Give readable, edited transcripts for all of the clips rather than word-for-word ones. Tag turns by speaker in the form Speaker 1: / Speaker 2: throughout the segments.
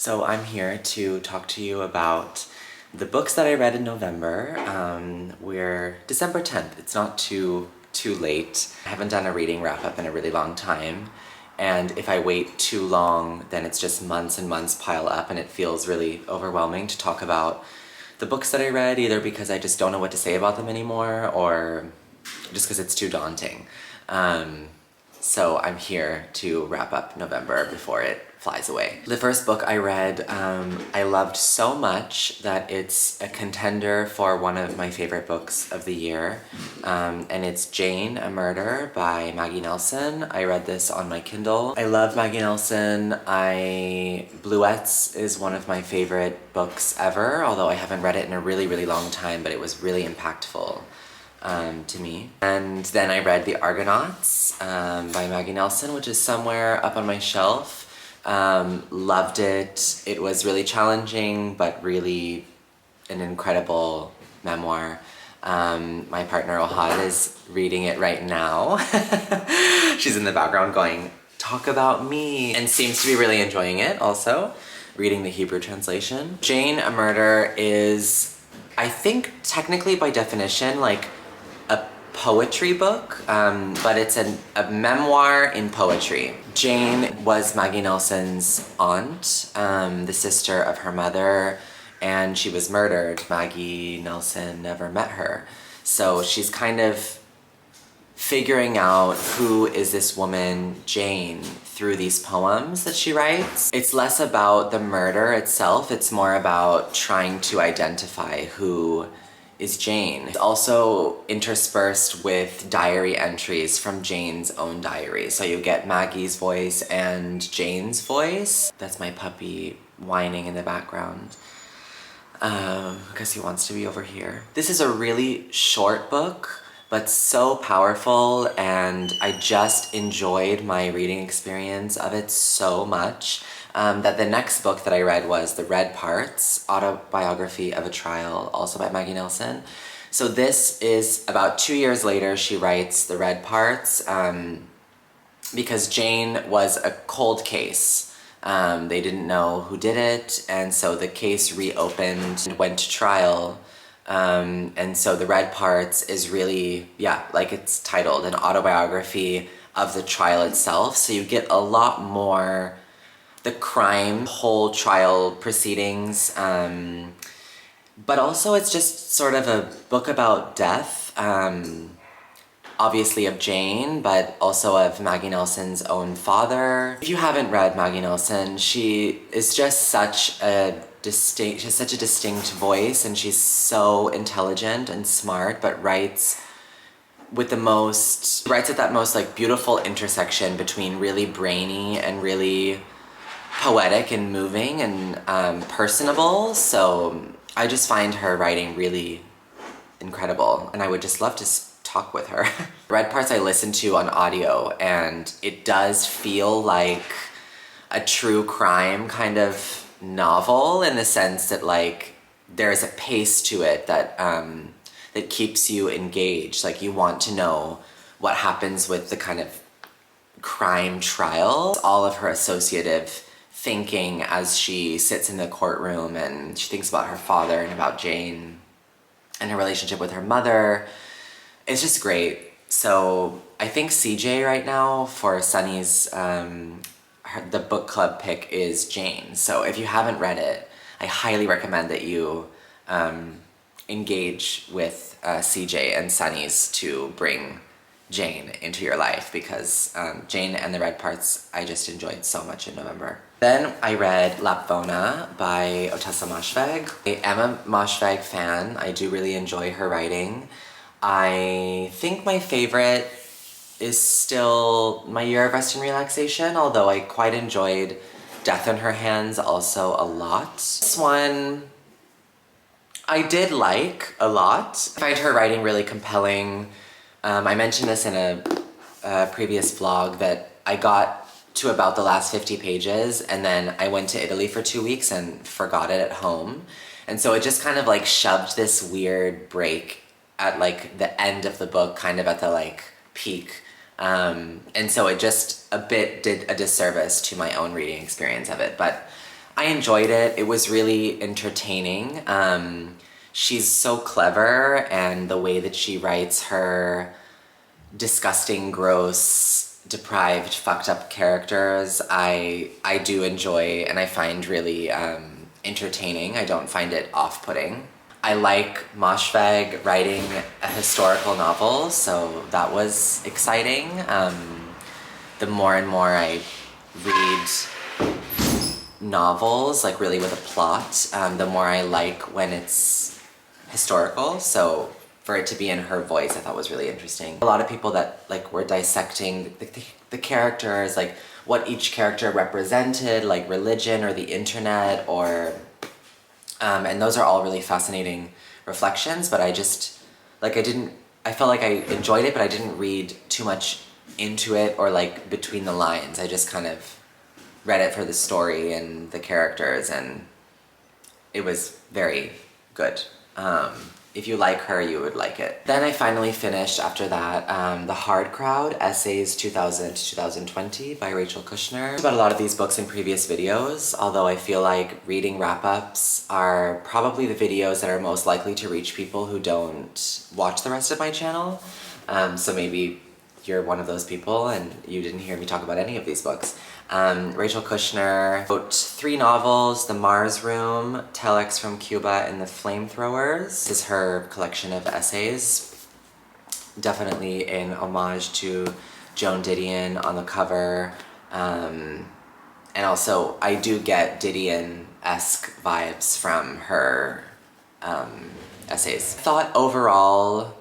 Speaker 1: So I'm here to talk to you about the books that I read in November. We're December 10th. It's not too late. I haven't done a reading wrap-up in a really long time. And if I wait too long, then it's just months and months pile up and it feels really overwhelming to talk about the books that I read, either because I just don't know what to say about them anymore or just because it's too daunting. So I'm here to wrap up November before it flies away. The first book I read, I loved so much that it's a contender for one of my favorite books of the year. And it's Jane, a Murder by Maggie Nelson. I read this on my Kindle. I love Maggie Nelson. Bluets is one of my favorite books ever, although I haven't read it in a really, really long time, but it was really impactful to me. And then I read The Argonauts by Maggie Nelson, which is somewhere up on my shelf. Loved it. It was really challenging, but really an incredible memoir. My partner Ohad is reading it right now. She's in the background going, "Talk about me," and seems to be really enjoying it also, reading the Hebrew translation. Jane, a Murder is, I think, technically by definition, like a poetry book, but it's a memoir in poetry. Jane was Maggie Nelson's aunt, the sister of her mother, and she was murdered. Maggie Nelson never met her. So she's kind of figuring out who is this woman, Jane, through these poems that she writes. It's less about the murder itself, it's more about trying to identify who is Jane. It's also interspersed with diary entries from Jane's own diary. So you get Maggie's voice and Jane's voice. That's my puppy whining in the background because he wants to be over here. This is a really short book, but so powerful, and I just enjoyed my reading experience of it so much that the next book that I read was The Red Parts, Autobiography of a Trial, also by Maggie Nelson. So this is about 2 years later, she writes The Red Parts because Jane was a cold case. They didn't know who did it, and so the case reopened and went to trial. And so The Red Parts is really, like it's titled, an autobiography of the trial itself. So you get a lot more the crime, whole trial proceedings, but also it's just sort of a book about death, obviously of Jane, but also of Maggie Nelson's own father. If you haven't read Maggie Nelson, she is just she has such a distinct voice, and she's so intelligent and smart, but writes at that most like beautiful intersection between really brainy and really poetic and moving and personable. So I just find her writing really incredible, and I would just love to talk with her. Red Parts I listened to on audio, and it does feel like a true crime kind of novel in the sense that like there's a pace to it that that keeps you engaged. Like you want to know what happens with the kind of crime trial, all of her associative thinking as she sits in the courtroom and she thinks about her father and about Jane and her relationship with her mother. It's just great. So I think CJ right now for Sunny's the book club pick is Jane. So if you haven't read it, I highly recommend that you engage with CJ and Sunny's to bring Jane into your life, because Jane and the Red Parts I just enjoyed so much in November. Then I read Lapvona by Ottessa Moshfegh. I am a Moshfegh fan. I do really enjoy her writing. I think my favorite is still My Year of Rest and Relaxation, although I quite enjoyed Death on Her Hands also a lot. This one I did like a lot. I find her writing really compelling. I mentioned this in a previous vlog that I got to about the last 50 pages and then I went to Italy for 2 weeks and forgot it at home. And so it just kind of like shoved this weird break at like the end of the book, kind of at the like peak. And so it just a bit did a disservice to my own reading experience of it. But I enjoyed it. It was really entertaining. She's so clever, and the way that she writes her disgusting, gross, deprived, fucked up characters, I do enjoy and I find really entertaining. I don't find it off-putting. I like Moshfegh writing a historical novel, so that was exciting. The more and more I read novels, like really with a plot, the more I like when it's historical, so for it to be in her voice I thought was really interesting. A lot of people that like were dissecting the characters, like what each character represented, like religion or the internet, or and those are all really fascinating reflections, but I just, like I felt like I enjoyed it, but I didn't read too much into it or like between the lines. I just kind of read it for the story and the characters, and it was very good. If you like her, you would like it. Then I finally finished, after that, The Hard Crowd, Essays 2000 to 2020 by Rachel Kushner. I've talked about a lot of these books in previous videos, although I feel like reading wrap-ups are probably the videos that are most likely to reach people who don't watch the rest of my channel. So maybe you're one of those people and you didn't hear me talk about any of these books. Rachel Kushner wrote 3 novels: The Mars Room, Telex from Cuba, and The Flamethrowers. This is her collection of essays, definitely in homage to Joan Didion on the cover. And also, I do get Didion-esque vibes from her essays. I thought overall,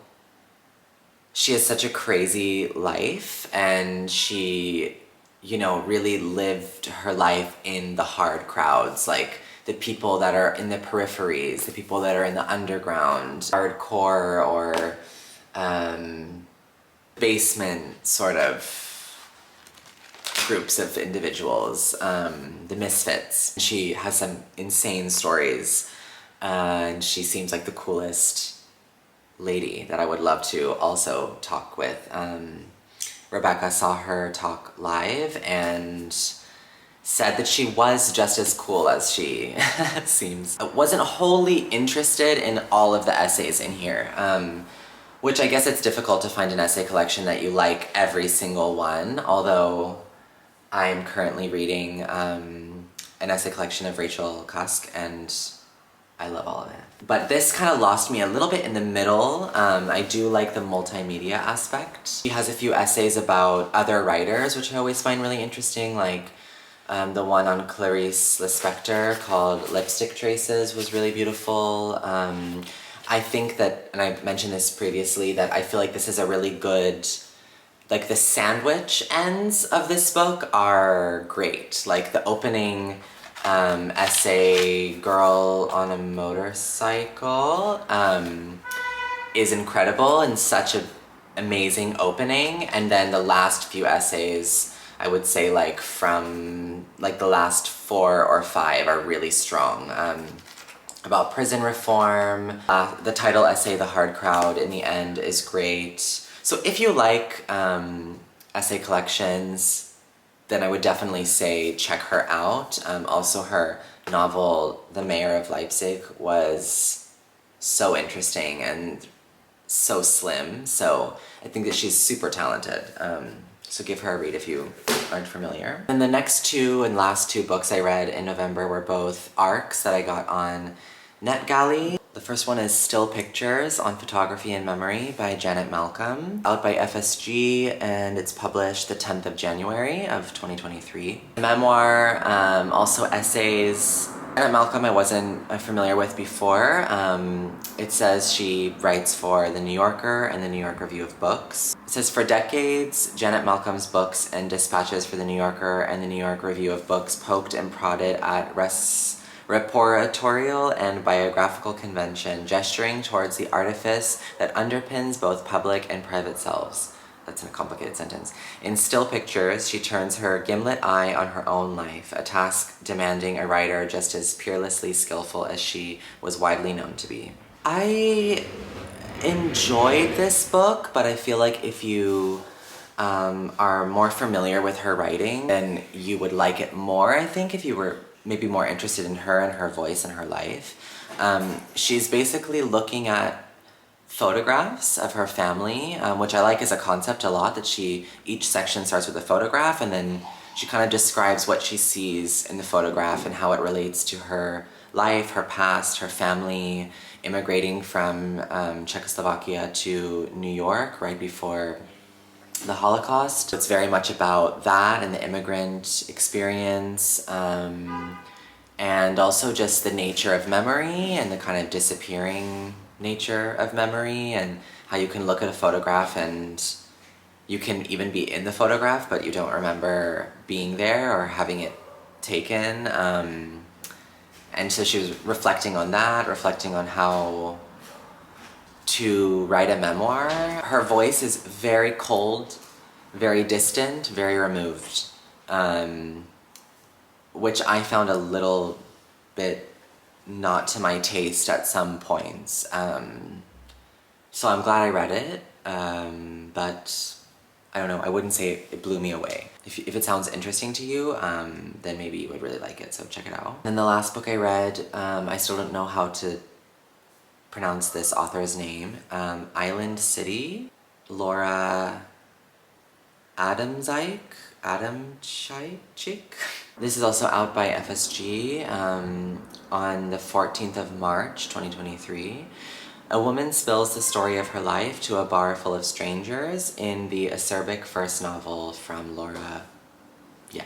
Speaker 1: she has such a crazy life, and she, you know, really lived her life in the hard crowds, like the people that are in the peripheries, the people that are in the underground, hardcore or basement sort of groups of individuals, the misfits. She has some insane stories, and she seems like the coolest lady that I would love to also talk with. Rebecca saw her talk live and said that she was just as cool as she seems. I wasn't wholly interested in all of the essays in here, which I guess it's difficult to find an essay collection that you like every single one, although I'm currently reading an essay collection of Rachel Cusk, and I love all of it. But this kind of lost me a little bit in the middle. I do like the multimedia aspect. She has a few essays about other writers, which I always find really interesting, like the one on Clarice Lispector called Lipstick Traces was really beautiful. I think that, and I mentioned this previously, that I feel like this is a really good, like the sandwich ends of this book are great. Like the opening essay, Girl on a Motorcycle, is incredible and such an amazing opening. And then the last few essays, I would say like from like the last 4 or 5 are really strong. About prison reform. The title essay, The Hard Crowd, in the end is great. So if you like essay collections, then I would definitely say check her out. Also her novel, The Mayor of Leipzig, was so interesting and so slim, so I think that she's super talented. So give her a read if you aren't familiar. And the next 2 and last 2 books I read in November were both ARCs that I got on NetGalley. The first one is Still Pictures on Photography and Memory by Janet Malcolm, out by FSG, and it's published the 10th of January of 2023. Memoir, also essays. Janet Malcolm I wasn't familiar with before. It says she writes for The New Yorker and The New York Review of Books. It says, for decades, Janet Malcolm's books and dispatches for The New Yorker and The New York Review of Books poked and prodded at reportorial and biographical convention, gesturing towards the artifice that underpins both public and private selves. That's a complicated sentence. In Still Pictures, she turns her gimlet eye on her own life, a task demanding a writer just as peerlessly skillful as she was widely known to be. I enjoyed this book, but I feel like if you are more familiar with her writing, then you would like it more, I think, if you were maybe more interested in her and her voice and her life. She's basically looking at photographs of her family, which I like as a concept a lot, that each section starts with a photograph and then she kind of describes what she sees in the photograph and how it relates to her life, her past, her family, immigrating from Czechoslovakia to New York right before the Holocaust. It's very much about that and the immigrant experience, and also just the nature of memory and the kind of disappearing nature of memory, and how you can look at a photograph and you can even be in the photograph but you don't remember being there or having it taken. And so she was reflecting on that, reflecting on how to write a memoir. Her voice is very cold, very distant, very removed, which I found a little bit not to my taste at some points. So I'm glad I read it, but I don't know, I wouldn't say it blew me away. If it sounds interesting to you, then maybe you would really like it, so check it out. Then the last book I read, I still don't know how to pronounce this author's name, Island City, Laura Adamczyk. This is also out by FSG on the 14th of March, 2023. A woman spills the story of her life to a bar full of strangers in the acerbic first novel from Laura. Yeah.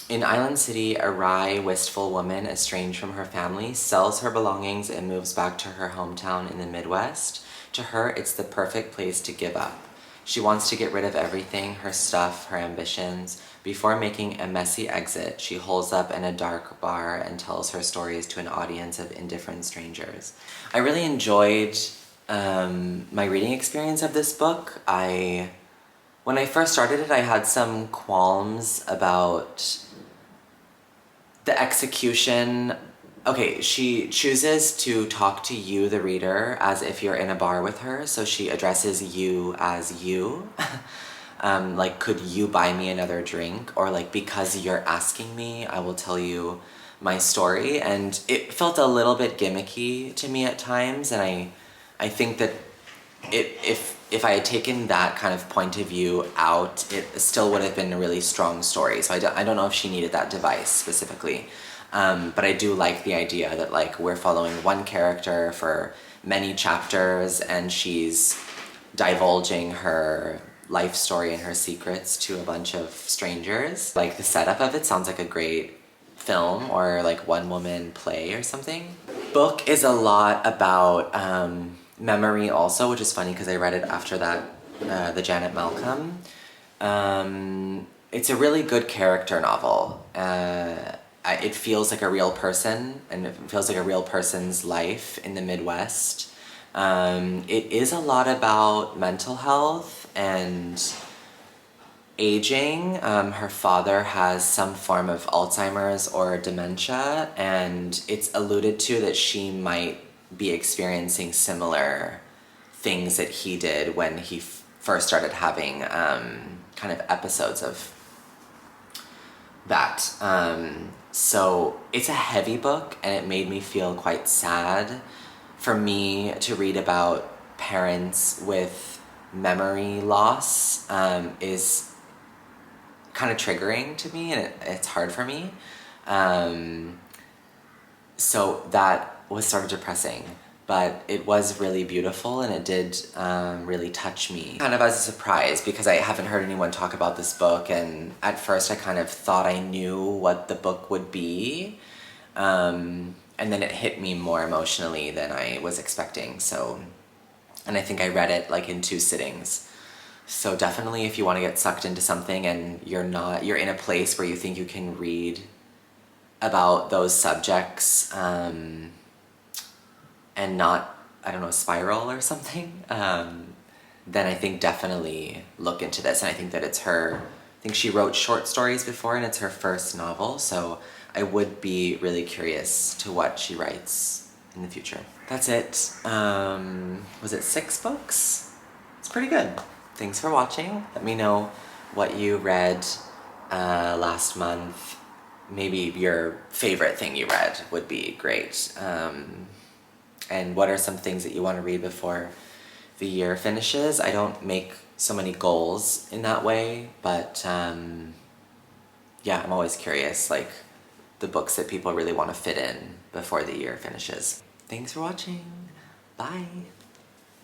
Speaker 1: In Island City, a wry, wistful woman, estranged from her family, sells her belongings and moves back to her hometown in the Midwest. To her, it's the perfect place to give up. She wants to get rid of everything, her stuff, her ambitions. Before making a messy exit, she holes up in a dark bar and tells her stories to an audience of indifferent strangers. I really enjoyed my reading experience of this book. When I first started it, I had some qualms about the execution. Okay, she chooses to talk to you, the reader, as if you're in a bar with her, so she addresses you as you. Like, could you buy me another drink? Or like, because you're asking me, I will tell you my story. And it felt a little bit gimmicky to me at times, and I think that if I had taken that kind of point of view out, it still would have been a really strong story. So I don't know if she needed that device specifically. But I do like the idea that like we're following one character for many chapters and she's divulging her life story and her secrets to a bunch of strangers. Like the setup of it sounds like a great film or like one-woman play or something. Book is a lot about memory also, which is funny because I read it after that, the Janet Malcolm. It's a really good character novel. It feels like a real person, and it feels like a real person's life in the Midwest. It is a lot about mental health and aging. Her father has some form of Alzheimer's or dementia, and it's alluded to that she might be experiencing similar things that he did when he first started having kind of episodes of that. So it's a heavy book, and it made me feel quite sad. For me to read about parents with memory loss is kind of triggering to me, and it's hard for me. So that was sort of depressing, but it was really beautiful, and it did really touch me. Kind of as a surprise, because I haven't heard anyone talk about this book, and at first I kind of thought I knew what the book would be, and then it hit me more emotionally than I was expecting. So, and I think I read it like in 2 sittings. So definitely if you want to get sucked into something and you're in a place where you think you can read about those subjects and not, I don't know, spiral or something, then I think definitely look into this. And I think that I think she wrote short stories before, and it's her first novel, so I would be really curious to what she writes in the future. That's it. Was it 6 books? It's pretty good. Thanks for watching. Let me know what you read last month maybe your favorite thing you read would be great. And what are some things that you want to read before the year finishes? I don't make so many goals in that way, but yeah, I'm always curious, like the books that people really want to fit in before the year finishes. Thanks for watching. Bye.